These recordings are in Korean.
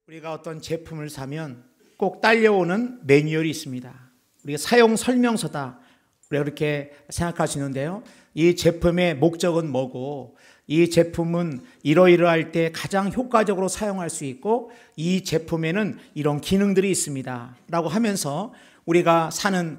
우리가 어떤 제품을 사면 꼭 딸려오는 매뉴얼이 있습니다. 우리가 사용 설명서다. 우리가 그렇게 생각할 수 있는데요. 이 제품의 목적은 뭐고, 이 제품은 이러이러할 때 가장 효과적으로 사용할 수 있고, 이 제품에는 이런 기능들이 있습니다. 라고 하면서 우리가 사는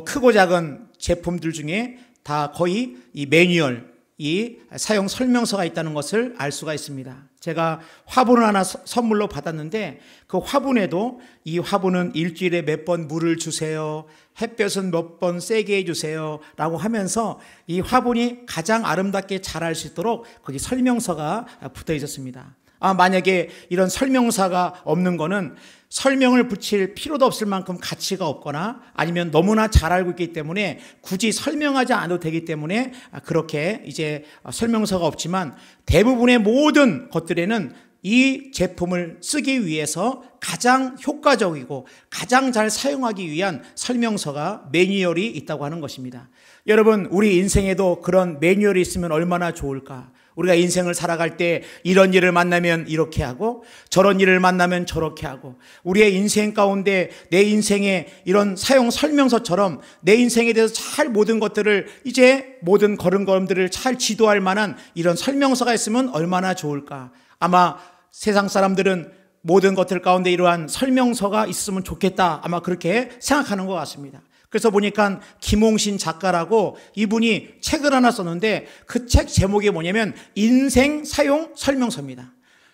크고 작은 제품들 중에 다 거의 이 매뉴얼, 이 사용 설명서가 있다는 것을 알 수가 있습니다. 제가 화분을 하나 선물로 받았는데 그 화분에도 이 화분은 일주일에 몇 번 물을 주세요. 햇볕은 몇 번 세게 해주세요. 라고 하면서 이 화분이 가장 아름답게 자랄 수 있도록 거기 설명서가 붙어 있었습니다. 만약에 이런 설명서가 없는 거는 설명을 붙일 필요도 없을 만큼 가치가 없거나 아니면 너무나 잘 알고 있기 때문에 굳이 설명하지 않아도 되기 때문에 그렇게 이제 설명서가 없지만 대부분의 모든 것들에는 이 제품을 쓰기 위해서 가장 효과적이고 가장 잘 사용하기 위한 설명서가 매뉴얼이 있다고 하는 것입니다. 여러분, 우리 인생에도 그런 매뉴얼이 있으면 얼마나 좋을까? 우리가 인생을 살아갈 때 이런 일을 만나면 이렇게 하고 저런 일을 만나면 저렇게 하고 우리의 인생 가운데 내 인생의 이런 사용 설명서처럼 내 인생에 대해서 잘 모든 것들을 이제 모든 걸음걸음들을 잘 지도할 만한 이런 설명서가 있으면 얼마나 좋을까. 아마 세상 사람들은 모든 것들 가운데 이러한 설명서가 있으면 좋겠다. 아마 그렇게 생각하는 것 같습니다. 그래서 보니까 김홍신 작가라고 이분이 책을 하나 썼는데 그 책 제목이 뭐냐면 인생 사용 설명서입니다.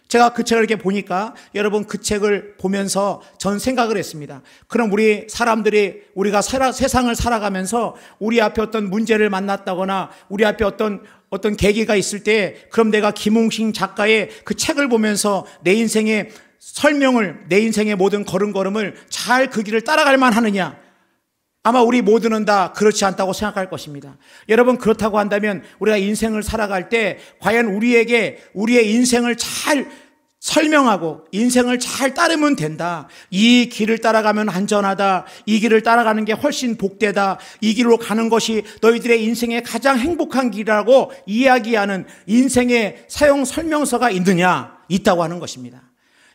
제가 그 책을 이렇게 보니까 여러분 그 책을 보면서 전 생각을 했습니다. 그럼 우리 사람들이 우리가 세상을 살아가면서 우리 앞에 어떤 문제를 만났다거나 우리 앞에 어떤 계기가 있을 때 그럼 내가 김홍신 작가의 그 책을 보면서 내 인생의 설명을 내 인생의 모든 걸음걸음을 잘 그 길을 따라갈 만하느냐? 아마 우리 모두는 다 그렇지 않다고 생각할 것입니다. 여러분, 그렇다고 한다면 우리가 인생을 살아갈 때 과연 우리에게 우리의 인생을 잘 설명하고 인생을 잘 따르면 된다. 이 길을 따라가면 안전하다. 이 길을 따라가는 게 훨씬 복되다. 이 길로 가는 것이 너희들의 인생의 가장 행복한 길이라고 이야기하는 인생의 사용 설명서가 있느냐? 있다고 하는 것입니다.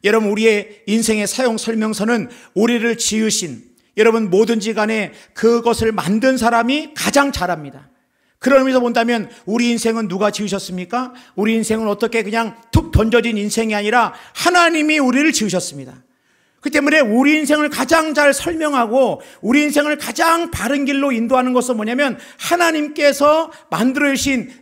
여러분, 우리의 인생의 사용 설명서는 우리를 지으신 여러분 뭐든지 간에 그것을 만든 사람이 가장 잘합니다. 그런 의미에서 본다면 우리 인생은 누가 지으셨습니까? 우리 인생은 어떻게 그냥 툭 던져진 인생이 아니라 하나님이 우리를 지으셨습니다. 그 때문에 우리 인생을 가장 잘 설명하고 우리 인생을 가장 바른 길로 인도하는 것은 뭐냐면 하나님께서 만들어 주신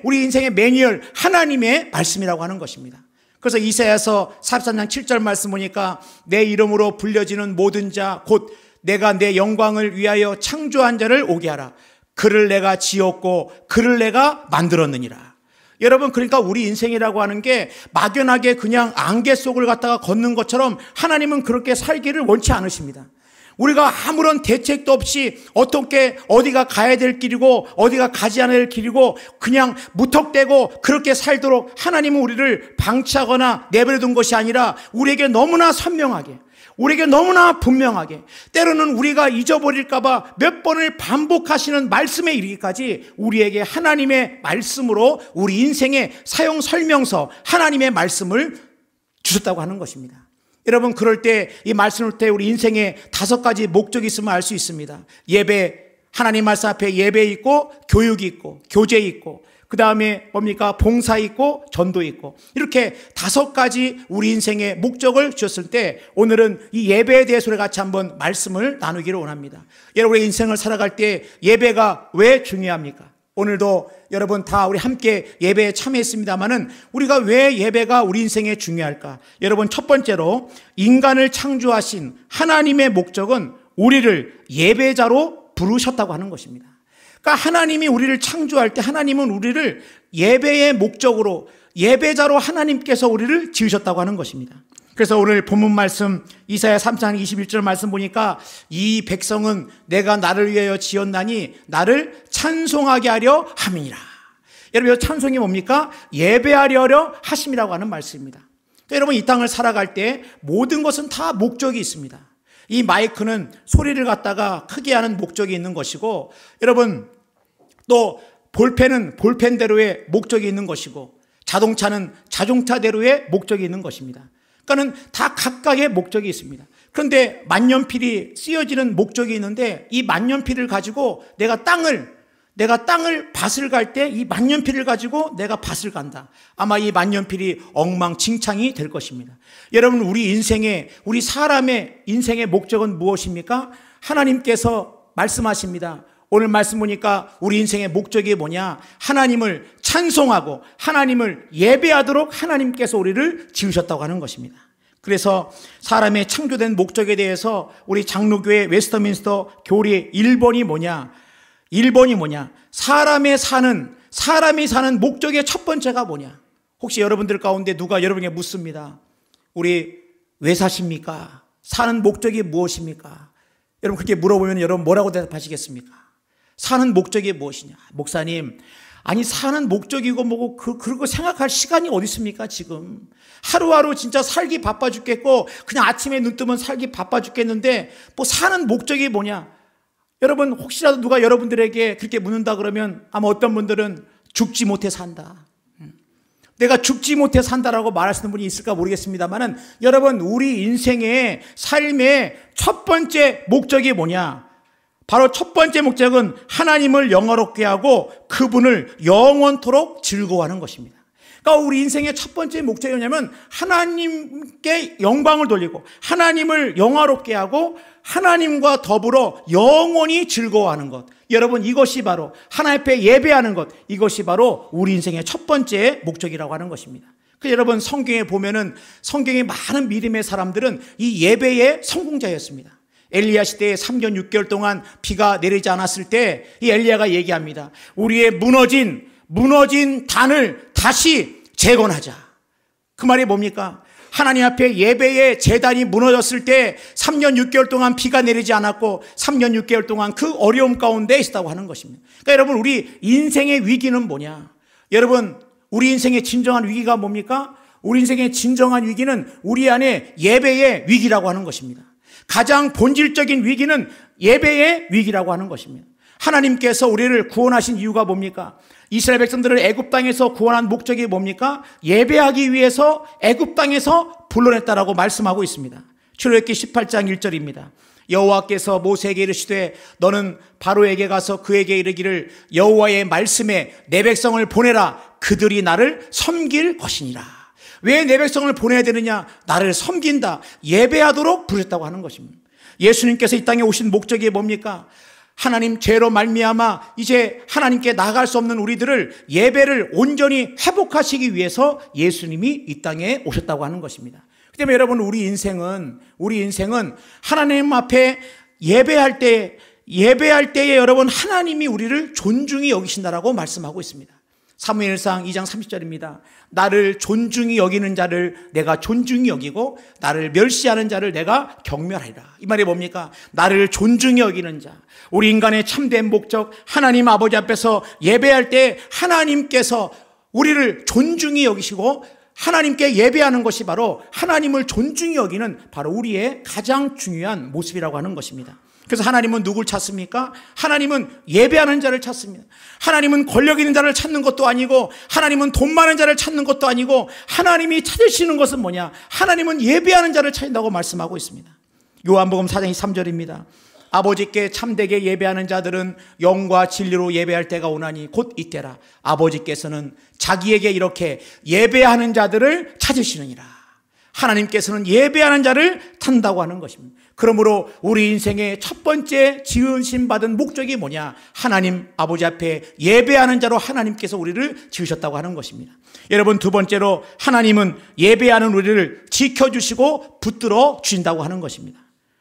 우리 인생의 매뉴얼 하나님의 말씀이라고 하는 것입니다. 그래서 이사야서 43장 7절 말씀 보니까 내 이름으로 불려지는 모든 자 곧 내가 내 영광을 위하여 창조한 자를 오게 하라. 그를 내가 지었고 그를 내가 만들었느니라. 여러분, 그러니까 우리 인생이라고 하는 게 막연하게 그냥 안개 속을 갖다가 걷는 것처럼 하나님은 그렇게 살기를 원치 않으십니다. 우리가 아무런 대책도 없이 어떻게 어디가 가야 될 길이고 어디가 가지 않아야 될 길이고 그냥 무턱대고 그렇게 살도록 하나님은 우리를 방치하거나 내버려둔 것이 아니라 우리에게 너무나 선명하게 우리에게 너무나 분명하게 때로는 우리가 잊어버릴까 봐 몇 번을 반복하시는 말씀에 이르기까지 우리에게 하나님의 말씀으로 우리 인생의 사용 설명서 하나님의 말씀을 주셨다고 하는 것입니다. 여러분, 그럴 때 이 말씀을 때 우리 인생에 5가지 목적이 있음을 알 수 있습니다. 예배, 하나님 말씀 앞에 예배 있고 교육이 있고 교제 있고 그 다음에 뭡니까? 봉사 있고 전도 있고 이렇게 5가지 우리 인생의 목적을 주셨을 때 오늘은 이 예배에 대해서 우리 같이 한번 말씀을 나누기를 원합니다. 여러분의 인생을 살아갈 때 예배가 왜 중요합니까? 오늘도 여러분 다 우리 함께 예배에 참여했습니다마는 우리가 왜 예배가 우리 인생에 중요할까? 여러분, 첫 번째로 인간을 창조하신 하나님의 목적은 우리를 예배자로 부르셨다고 하는 것입니다. 그러니까 하나님이 우리를 창조할 때 하나님은 우리를 예배의 목적으로 예배자로 하나님께서 우리를 지으셨다고 하는 것입니다. 그래서 오늘 본문 말씀 이사야 3장 21절 말씀 보니까 이 백성은 내가 나를 위하여 지었나니 나를 찬송하게 하려 함이니라. 여러분, 찬송이 뭡니까? 예배하려 하심이라고 하는 말씀입니다. 그러니까 여러분, 이 땅을 살아갈 때 모든 것은 다 목적이 있습니다. 이 마이크는 소리를 갖다가 크게 하는 목적이 있는 것이고 여러분 또 볼펜은 볼펜대로의 목적이 있는 것이고 자동차는 자동차대로의 목적이 있는 것입니다. 그러니까는 다 각각의 목적이 있습니다. 그런데 만년필이 쓰여지는 목적이 있는데 이 만년필을 가지고 내가 땅을 밭을 갈 때 이 만년필을 가지고 내가 밭을 간다. 아마 이 만년필이 엉망진창이 될 것입니다. 여러분, 우리 사람의 인생의 목적은 무엇입니까? 하나님께서 말씀하십니다. 오늘 말씀 보니까 우리 인생의 목적이 뭐냐? 하나님을 찬송하고 하나님을 예배하도록 하나님께서 우리를 지으셨다고 하는 것입니다. 그래서 사람의 창조된 목적에 대해서 우리 장로교회 웨스터민스터 교리 1번이 뭐냐? 사람이 사는 목적의 첫 번째가 뭐냐? 혹시 여러분들 가운데 누가 여러분에게 묻습니다. 우리 왜 사십니까? 사는 목적이 무엇입니까? 여러분 그렇게 물어보면 여러분 뭐라고 대답하시겠습니까? 사는 목적이 무엇이냐? 목사님, 아니 사는 목적이고 뭐고 그러고 생각할 시간이 어디 있습니까 지금? 하루하루 진짜 살기 바빠 죽겠고 그냥 아침에 눈 뜨면 살기 바빠 죽겠는데 뭐 사는 목적이 뭐냐? 여러분 혹시라도 누가 여러분들에게 그렇게 묻는다 그러면 아마 어떤 분들은 죽지 못해 산다. 내가 죽지 못해 산다라고 말하시는 분이 있을까 모르겠습니다만은 여러분 우리 인생의 삶의 첫 번째 목적이 뭐냐? 바로 첫 번째 목적은 하나님을 영화롭게 하고 그분을 영원토록 즐거워하는 것입니다. 그러니까 우리 인생의 첫 번째 목적이 뭐냐면 하나님께 영광을 돌리고 하나님을 영화롭게 하고 하나님과 더불어 영원히 즐거워하는 것. 여러분 이것이 바로 하나님 앞에 예배하는 것. 이것이 바로 우리 인생의 첫 번째 목적이라고 하는 것입니다. 그래서 여러분 성경에 보면은 성경의 많은 믿음의 사람들은 이 예배의 성공자였습니다. 엘리야 시대에 3년 6개월 동안 비가 내리지 않았을 때 이 엘리야가 얘기합니다. 우리의 무너진 단을 다시 재건하자. 그 말이 뭡니까? 하나님 앞에 예배의 제단이 무너졌을 때 3년 6개월 동안 비가 내리지 않았고 3년 6개월 동안 그 어려움 가운데 있었다고 하는 것입니다. 그러니까 여러분 우리 인생의 위기는 뭐냐? 여러분 우리 인생의 진정한 위기가 뭡니까? 우리 인생의 진정한 위기는 우리 안에 예배의 위기라고 하는 것입니다. 가장 본질적인 위기는 예배의 위기라고 하는 것입니다. 하나님께서 우리를 구원하신 이유가 뭡니까? 이스라엘 백성들을 애굽 땅에서 구원한 목적이 뭡니까? 예배하기 위해서 애굽 땅에서 불러냈다라고 말씀하고 있습니다. 출애굽기 18장 1절입니다. 여호와께서 모세에게 이르시되 너는 바로에게 가서 그에게 이르기를 여호와의 말씀에 내 백성을 보내라. 그들이 나를 섬길 것이니라. 왜 내 백성을 보내야 되느냐? 나를 섬긴다, 예배하도록 부르셨다고 하는 것입니다. 예수님께서 이 땅에 오신 목적이 뭡니까? 하나님 죄로 말미암아 이제 하나님께 나아갈 수 없는 우리들을 예배를 온전히 회복하시기 위해서 예수님이 이 땅에 오셨다고 하는 것입니다. 그렇기 때문에 여러분 우리 인생은 하나님 앞에 예배할 때에 여러분 하나님이 우리를 존중히 여기신다라고 말씀하고 있습니다. 사무엘상 2장 30절입니다. 나를 존중히 여기는 자를 내가 존중히 여기고 나를 멸시하는 자를 내가 경멸하리라. 이 말이 뭡니까? 나를 존중히 여기는 자. 우리 인간의 참된 목적, 하나님 아버지 앞에서 예배할 때 하나님께서 우리를 존중히 여기시고 하나님께 예배하는 것이 바로 하나님을 존중히 여기는 바로 우리의 가장 중요한 모습이라고 하는 것입니다. 그래서 하나님은 누굴 찾습니까? 하나님은 예배하는 자를 찾습니다. 하나님은 권력 있는 자를 찾는 것도 아니고 하나님은 돈 많은 자를 찾는 것도 아니고 하나님이 찾으시는 것은 뭐냐? 하나님은 예배하는 자를 찾는다고 말씀하고 있습니다. 요한복음 4장 23절입니다. 아버지께 참되게 예배하는 자들은 영과 진리로 예배할 때가 오나니 곧 이때라. 아버지께서는 자기에게 이렇게 예배하는 자들을 찾으시느니라. 하나님께서는 예배하는 자를 찾는다고 하는 것입니다. 그러므로 우리 인생의 첫 번째 지으심 받은 목적이 뭐냐? 하나님 아버지 앞에 예배하는 자로 하나님께서 우리를 지으셨다고 하는 것입니다. 여러분 두 번째로 하나님은 예배하는 우리를 지켜주시고 붙들어 주신다고 하는 것입니다.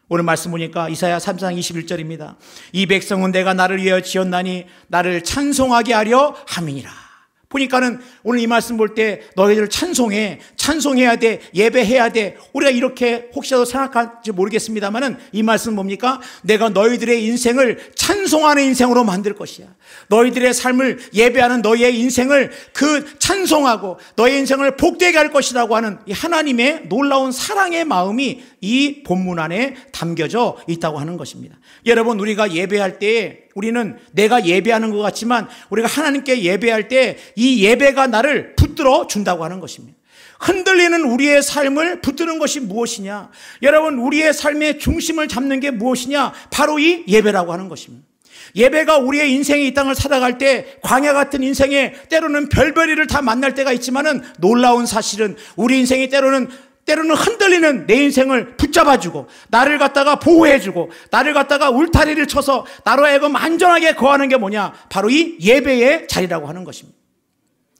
오늘 말씀 보니까 이사야 3장 21절입니다. 이 백성은 내가 나를 위하여 지었나니 나를 찬송하게 하려 함이니라. 보니까는 오늘 이 말씀 볼 때 너희들 찬송해야 돼, 예배해야 돼. 우리가 이렇게 혹시라도 생각할지 모르겠습니다만은 이 말씀 뭡니까? 내가 너희들의 인생을 찬송하는 인생으로 만들 것이야. 너희들의 삶을 예배하는 너희의 인생을 그 찬송하고 너의 인생을 복되게 할 것이라고 하는 이 하나님의 놀라운 사랑의 마음이 이 본문 안에 담겨져 있다고 하는 것입니다. 여러분 우리가 예배할 때 우리는 내가 예배하는 것 같지만 우리가 하나님께 예배할 때 이 예배가 나를 붙들어 준다고 하는 것입니다. 흔들리는 우리의 삶을 붙드는 것이 무엇이냐? 여러분, 우리의 삶의 중심을 잡는 게 무엇이냐? 바로 이 예배라고 하는 것입니다. 예배가 우리의 인생의 이 땅을 살아갈 때 광야 같은 인생에 때로는 별별이를 다 만날 때가 있지만은 놀라운 사실은 우리 인생이 때로는 흔들리는 내 인생을 붙잡아주고 나를 갖다가 보호해주고 나를 갖다가 울타리를 쳐서 나로 하여금 안전하게 거하는 게 뭐냐? 바로 이 예배의 자리라고 하는 것입니다.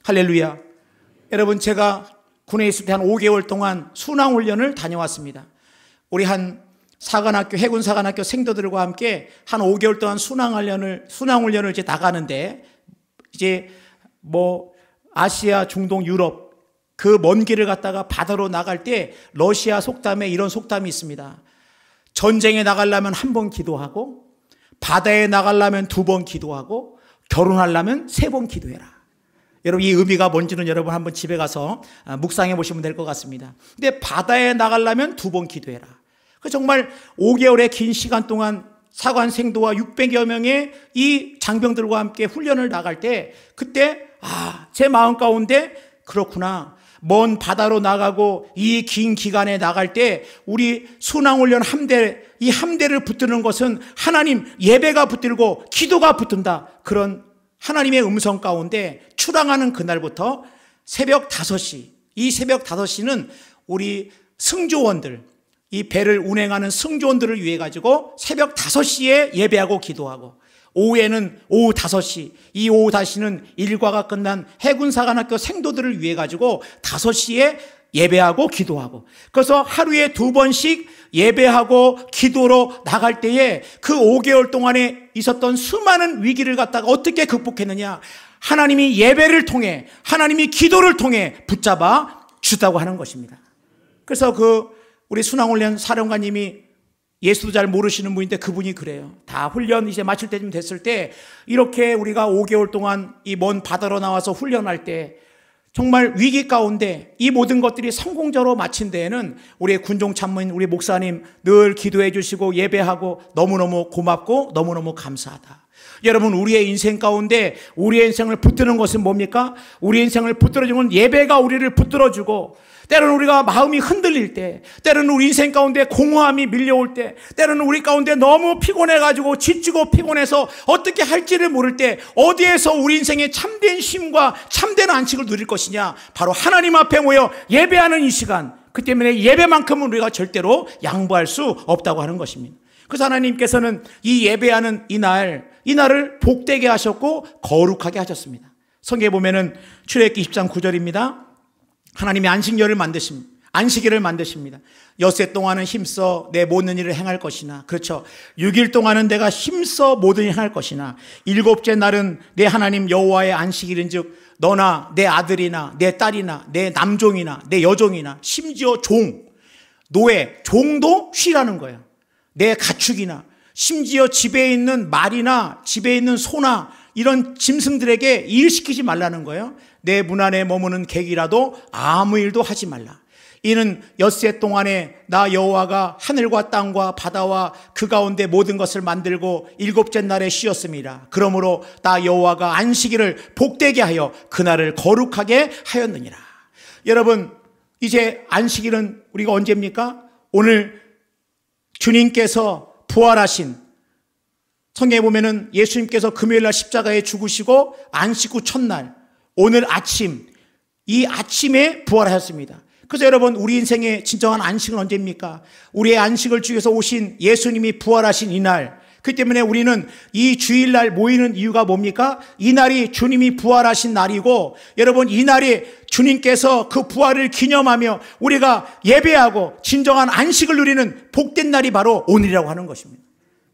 할렐루야. 여러분, 제가 군에 있을 때 한 5개월 동안 순항훈련을 다녀왔습니다. 우리 한 사관학교, 해군 사관학교 생도들과 함께 한 5개월 동안 순항훈련을 이제 나가는데, 이제 뭐 아시아, 중동, 유럽 그 먼 길을 갔다가 바다로 나갈 때 러시아 속담에 이런 속담이 있습니다. 전쟁에 나가려면 한 번 기도하고, 바다에 나가려면 2번 기도하고, 결혼하려면 3번 기도해라. 여러분, 이 의미가 뭔지는 여러분 한번 집에 가서 묵상해 보시면 될 것 같습니다. 근데 바다에 나가려면 2번 기도해라. 정말 5개월의 긴 시간 동안 사관 생도와 600여 명의 이 장병들과 함께 훈련을 나갈 때, 그때 제 마음 가운데 그렇구나, 먼 바다로 나가고 이 긴 기간에 나갈 때 우리 순항훈련 함대, 이 함대를 붙드는 것은 하나님 예배가 붙들고 기도가 붙든다, 그런 하나님의 음성 가운데 출항하는 그날부터 새벽 5시, 이 새벽 5시는 우리 승조원들, 이 배를 운행하는 승조원들을 위해 가지고 새벽 5시에 예배하고 기도하고, 오후에는 오후 5시, 이 오후 5시는 일과가 끝난 해군사관학교 생도들을 위해 가지고 5시에 예배하고 기도하고, 그래서 하루에 2번씩 예배하고 기도로 나갈 때에 그 5개월 동안에 있었던 수많은 위기를 갖다가 어떻게 극복했느냐? 하나님이 예배를 통해, 하나님이 기도를 통해 붙잡아 주다고 하는 것입니다. 그래서 우리 순항훈련 사령관님이 예수도 잘 모르시는 분인데 그분이 그래요. 다 훈련 이제 마칠 때쯤 됐을 때, 이렇게 우리가 5개월 동안 이 먼 바다로 나와서 훈련할 때 정말 위기 가운데 이 모든 것들이 성공적으로 마친 데에는 우리의 군종 참모인 우리 목사님 늘 기도해 주시고 예배하고 너무너무 고맙고 너무너무 감사하다. 여러분, 우리의 인생 가운데 우리의 인생을 붙드는 것은 뭡니까? 우리의 인생을 붙들어주는 예배가 우리를 붙들어주고, 때로는 우리가 마음이 흔들릴 때, 때로는 우리 인생 가운데 공허함이 밀려올 때, 때로는 우리 가운데 너무 피곤해가지고 지치고 피곤해서 어떻게 할지를 모를 때, 어디에서 우리 인생의 참된 쉼과 참된 안식을 누릴 것이냐? 바로 하나님 앞에 모여 예배하는 이 시간, 그 때문에 예배만큼은 우리가 절대로 양보할 수 없다고 하는 것입니다. 그래서 하나님께서는 이 예배하는 이날을 복되게 하셨고 거룩하게 하셨습니다. 성경에 보면은 출애굽기 20장 9절입니다. 하나님이 안식일을 만드십니다. 엿새 동안은 힘써 내 모든 일을 행할 것이나, 그렇죠, 6일 동안은 내가 힘써 모든 일을 행할 것이나, 7째 날은 내 하나님 여호와의 안식일인즉 너나 내 아들이나 내 딸이나 내 남종이나 내 여종이나 심지어 노예, 종도 쉬라는 거예요. 내 가축이나 심지어 집에 있는 말이나 집에 있는 소나 이런 짐승들에게 일시키지 말라는 거예요. 내 문 안에 머무는 객이라도 아무 일도 하지 말라. 이는 엿새 동안에 나 여호와가 하늘과 땅과 바다와 그 가운데 모든 것을 만들고 7째 날에 쉬었습니다. 그러므로 나 여호와가 안식일을 복되게 하여 그날을 거룩하게 하였느니라. 여러분, 이제 안식일은 우리가 언제입니까? 오늘 주님께서 부활하신, 성경에 보면은 예수님께서 금요일날 십자가에 죽으시고 안식 후 첫날, 오늘 아침, 이 아침에 부활하셨습니다. 그래서 여러분, 우리 인생의 진정한 안식은 언제입니까? 우리의 안식을 주기 위해서 오신 예수님이 부활하신 이날, 그 때문에 우리는 이 주일날 모이는 이유가 뭡니까? 이 날이 주님이 부활하신 날이고, 여러분, 이 날이 주님께서 그 부활을 기념하며 우리가 예배하고 진정한 안식을 누리는 복된 날이 바로 오늘이라고 하는 것입니다.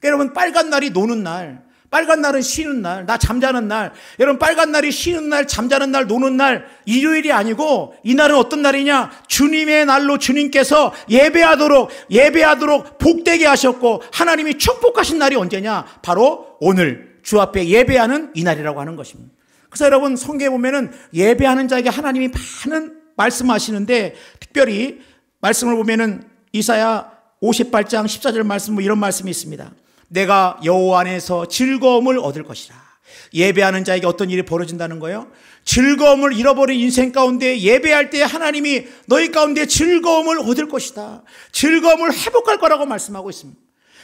그러니까 여러분, 빨간 날이 노는 날, 빨간 날은 쉬는 날, 나 잠자는 날. 여러분, 빨간 날이 쉬는 날, 잠자는 날, 노는 날, 일요일이 아니고 이 날은 어떤 날이냐? 주님의 날로 주님께서 예배하도록 복되게 하셨고 하나님이 축복하신 날이 언제냐? 바로 오늘 주 앞에 예배하는 이 날이라고 하는 것입니다. 그래서 여러분, 성경에 보면은 예배하는 자에게 하나님이 많은 말씀하시는데, 특별히 말씀을 보면은 이사야 58장 14절 말씀, 이런 말씀이 있습니다. 내가 여호와 안에서 즐거움을 얻을 것이라. 예배하는 자에게 어떤 일이 벌어진다는 거예요? 즐거움을 잃어버린 인생 가운데 예배할 때 하나님이 너희 가운데 즐거움을 얻을 것이다. 즐거움을 회복할 거라고 말씀하고 있습니다.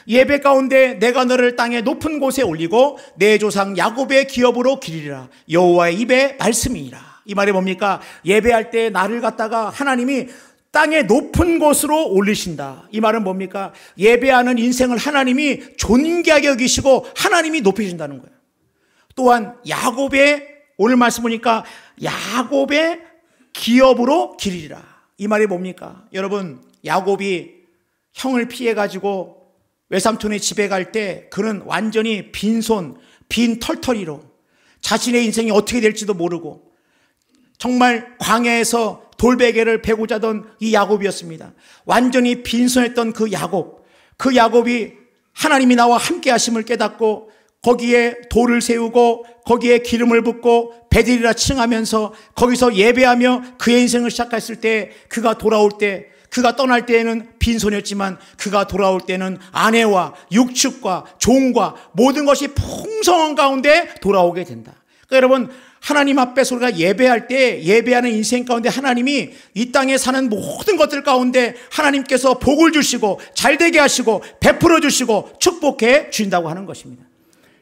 예배 가운데 내가 너를 땅의 높은 곳에 올리고 내 조상 야곱의 기업으로 기리리라. 여호와의 입의 말씀이니라. 이 말이 뭡니까? 예배할 때 나를 갖다가 하나님이 땅의 높은 곳으로 올리신다. 이 말은 뭡니까? 예배하는 인생을 하나님이 존귀하게 여기시고 하나님이 높이신다는 거예요. 또한 야곱의, 오늘 말씀 보니까 야곱의 기업으로 기리리라. 이 말이 뭡니까? 여러분, 야곱이 형을 피해가지고 외삼촌의 집에 갈 때 그는 완전히 빈손, 빈 털털이로 자신의 인생이 어떻게 될지도 모르고 정말 광야에서 돌베개를 베고 자던 이 야곱이었습니다. 완전히 빈손했던 그 야곱이 하나님이 나와 함께 하심을 깨닫고 거기에 돌을 세우고 거기에 기름을 붓고 베들이라 칭하면서 거기서 예배하며 그의 인생을 시작했을 때 그가 떠날 때에는 빈손이었지만 그가 돌아올 때는 아내와 육축과 종과 모든 것이 풍성한 가운데 돌아오게 된다. 그러니까 여러분, 하나님 앞에서 우리가 예배할 때 예배하는 인생 가운데 하나님이 이 땅에 사는 모든 것들 가운데 하나님께서 복을 주시고 잘되게 하시고 베풀어 주시고 축복해 주신다고 하는 것입니다.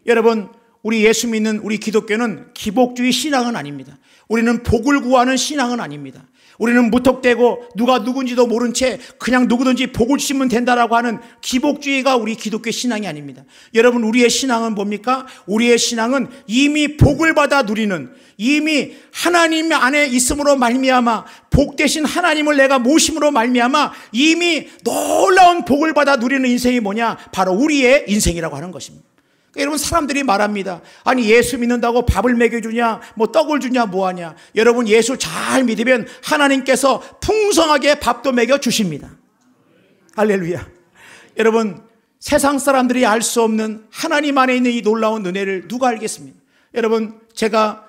여러분, 우리 예수 믿는 우리 기독교는 기복주의 신앙은 아닙니다. 우리는 복을 구하는 신앙은 아닙니다. 우리는 무턱대고 누가 누군지도 모른 채 그냥 누구든지 복을 주시면 된다라고 하는 기복주의가 우리 기독교 신앙이 아닙니다. 여러분, 우리의 신앙은 뭡니까? 우리의 신앙은 이미 복을 받아 누리는, 이미 하나님 안에 있음으로 말미암아 복 대신 하나님을 내가 모심으로 말미암아 이미 놀라운 복을 받아 누리는 인생이 뭐냐? 바로 우리의 인생이라고 하는 것입니다. 그러니까 여러분, 사람들이 말합니다. 아니, 예수 믿는다고 밥을 먹여주냐, 뭐 떡을 주냐, 뭐하냐. 여러분, 예수 잘 믿으면 하나님께서 풍성하게 밥도 먹여주십니다. 할렐루야. 여러분, 세상 사람들이 알 수 없는 하나님 안에 있는 이 놀라운 은혜를 누가 알겠습니까? 여러분, 제가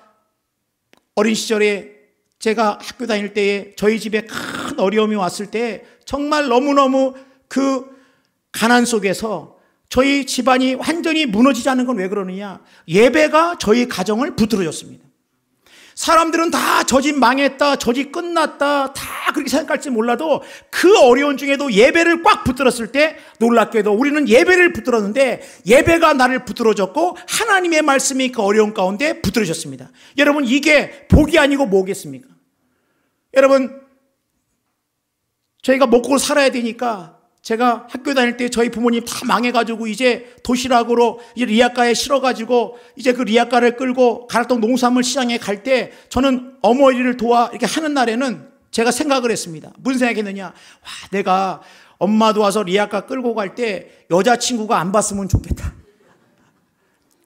어린 시절에 제가 학교 다닐 때에 저희 집에 큰 어려움이 왔을 때 정말 너무너무 그 가난 속에서 저희 집안이 완전히 무너지지 않는 건 왜 그러느냐? 예배가 저희 가정을 붙들어줬습니다. 사람들은 다 저 집 망했다, 저 집 끝났다, 다 그렇게 생각할지 몰라도 그 어려운 중에도 예배를 꽉 붙들었을 때 놀랍게도 우리는 예배를 붙들었는데 예배가 나를 붙들어줬고 하나님의 말씀이 그 어려운 가운데 붙들어졌습니다. 여러분, 이게 복이 아니고 뭐겠습니까? 여러분, 저희가 먹고 살아야 되니까 제가 학교 다닐 때 저희 부모님 다 망해가지고 이제 도시락으로 이제 리아카에 실어가지고 이제 그 리아카를 끌고 가락동 농산물 시장에 갈 때 저는 어머니를 도와 이렇게 하는 날에는 제가 생각을 했습니다. 무슨 생각했느냐? 와, 내가 엄마 도와서 리아카 끌고 갈 때 여자친구가 안 봤으면 좋겠다.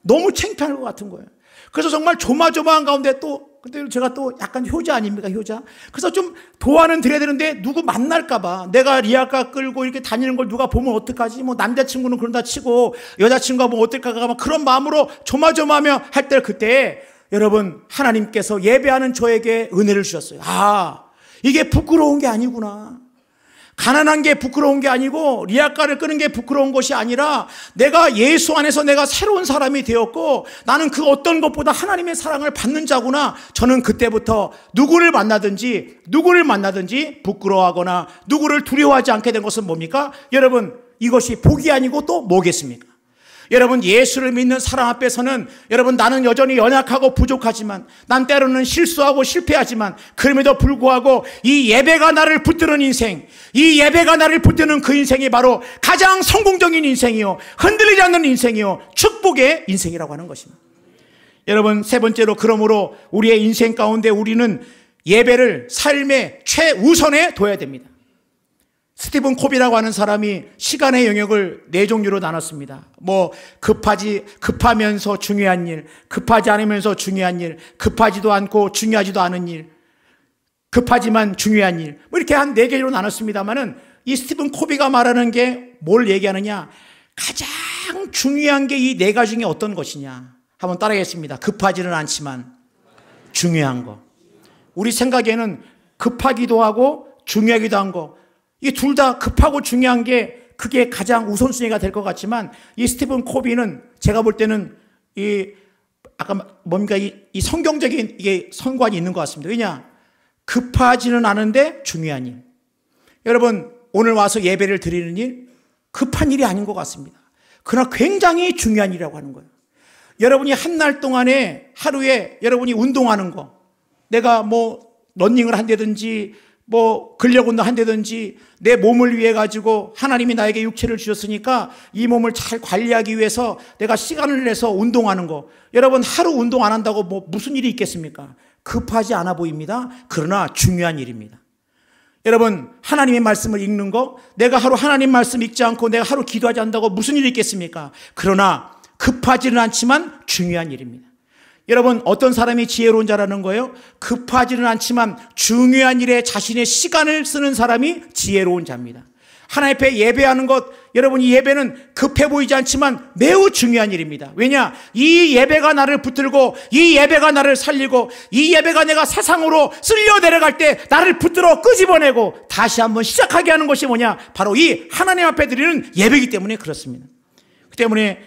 너무 창피할 것 같은 거예요. 그래서 정말 조마조마한 가운데 또 근데 제가 또 약간 효자 아닙니까, 효자? 그래서 좀 도와는 드려야 되는데 누구 만날까봐 내가 리아카 끌고 이렇게 다니는 걸 누가 보면 어떡하지? 뭐 남자친구는 그런다 치고 여자친구가 뭐 어떨까 막 그런 마음으로 조마조마하며 할 때 그때 여러분, 하나님께서 예배하는 저에게 은혜를 주셨어요. 아, 이게 부끄러운 게 아니구나. 가난한 게 부끄러운 게 아니고 리아카를 끄는 게 부끄러운 것이 아니라 내가 예수 안에서 내가 새로운 사람이 되었고 나는 그 어떤 것보다 하나님의 사랑을 받는 자구나. 저는 그때부터 누구를 만나든지 부끄러워하거나 누구를 두려워하지 않게 된 것은 뭡니까? 여러분, 이것이 복이 아니고 또 뭐겠습니까? 여러분, 예수를 믿는 사람 앞에서는 여러분, 나는 여전히 연약하고 부족하지만 난 때로는 실수하고 실패하지만 그럼에도 불구하고 이 예배가 나를 붙드는 인생, 이 예배가 나를 붙드는 그 인생이 바로 가장 성공적인 인생이요, 흔들리지 않는 인생이요, 축복의 인생이라고 하는 것입니다. 여러분, 세 번째로, 그러므로 우리의 인생 가운데 우리는 예배를 삶의 최우선에 둬야 됩니다. 스티븐 코비라고 하는 사람이 시간의 영역을 네 종류로 나눴습니다. 뭐 급하면서 중요한 일, 급하지 않으면서 중요한 일, 급하지도 않고 중요하지도 않은 일, 급하지만 중요한 일, 뭐 이렇게 한 네 개로 나눴습니다만은 이 스티븐 코비가 말하는 게 뭘 얘기하느냐? 가장 중요한 게 이 네 가지 중에 어떤 것이냐? 한번 따라하겠습니다. 급하지는 않지만 중요한 거. 우리 생각에는 급하기도 하고 중요하기도 한 거, 이 둘 다 급하고 중요한 게 그게 가장 우선순위가 될 것 같지만 이 스티븐 코비는 제가 볼 때는 이 아까 뭔가 이 성경적인 이게 선관이 있는 것 같습니다. 왜냐? 급하지는 않은데 중요한 일. 여러분, 오늘 와서 예배를 드리는 일, 급한 일이 아닌 것 같습니다. 그러나 굉장히 중요한 일이라고 하는 거예요. 여러분이 한 날 동안에 하루에 여러분이 운동하는 거, 내가 뭐 러닝을 한다든지 뭐 근력 운동 한다든지 내 몸을 위해 가지고 하나님이 나에게 육체를 주셨으니까 이 몸을 잘 관리하기 위해서 내가 시간을 내서 운동하는 거, 여러분 하루 운동 안 한다고 뭐 무슨 일이 있겠습니까? 급하지 않아 보입니다. 그러나 중요한 일입니다. 여러분, 하나님의 말씀을 읽는 거, 내가 하루 하나님 말씀 읽지 않고 내가 하루 기도하지 않는다고 무슨 일이 있겠습니까? 그러나 급하지는 않지만 중요한 일입니다. 여러분, 어떤 사람이 지혜로운 자라는 거예요? 급하지는 않지만 중요한 일에 자신의 시간을 쓰는 사람이 지혜로운 자입니다. 하나님 앞에 예배하는 것, 여러분 이 예배는 급해 보이지 않지만 매우 중요한 일입니다. 왜냐? 이 예배가 나를 붙들고, 이 예배가 나를 살리고, 이 예배가 내가 세상으로 쓸려 내려갈 때 나를 붙들어 끄집어내고 다시 한번 시작하게 하는 것이 뭐냐? 바로 이 하나님 앞에 드리는 예배이기 때문에 그렇습니다. 그 때문에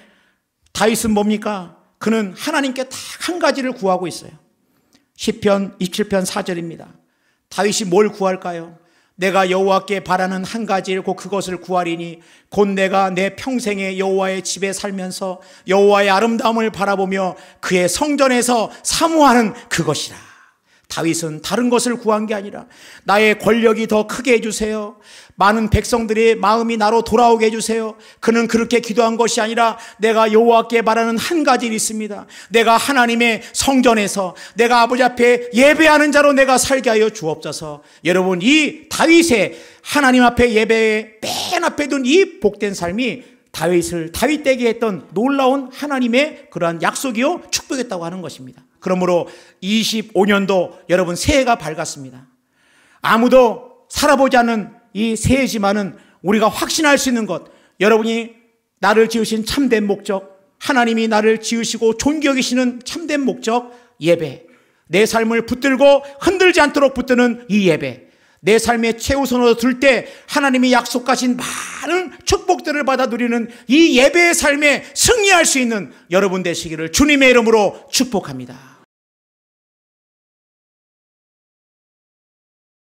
다윗은 뭡니까? 그는 하나님께 딱 한 가지를 구하고 있어요. 시편 27편 4절입니다. 다윗이 뭘 구할까요? 내가 여호와께 바라는 한 가지를 곧 그것을 구하리니 곧 내가 내 평생에 여호와의 집에 살면서 여호와의 아름다움을 바라보며 그의 성전에서 사모하는 그것이라. 다윗은 다른 것을 구한 게 아니라 나의 권력이 더 크게 해주세요. 많은 백성들의 마음이 나로 돌아오게 해주세요. 그는 그렇게 기도한 것이 아니라 내가 여호와께 바라는 한 가지 일이 있습니다. 내가 하나님의 성전에서 내가 아버지 앞에 예배하는 자로 내가 살게 하여 주옵소서. 여러분, 이 다윗의 하나님 앞에 예배의 맨 앞에 둔 이 복된 삶이 다윗을 다윗되게 했던 놀라운 하나님의 그러한 약속이요 축복했다고 하는 것입니다. 그러므로 25년도 여러분 새해가 밝았습니다. 아무도 살아보지 않은 이 새해지만은 우리가 확신할 수 있는 것, 여러분이 나를 지으신 참된 목적, 하나님이 나를 지으시고 존귀 여기시는 참된 목적, 예배. 내 삶을 붙들고 흔들지 않도록 붙드는 이 예배, 내 삶의 최우선으로 둘 때 하나님이 약속하신 많은 축복들을 받아 누리는 이 예배의 삶에 승리할 수 있는 여러분 되시기를 주님의 이름으로 축복합니다.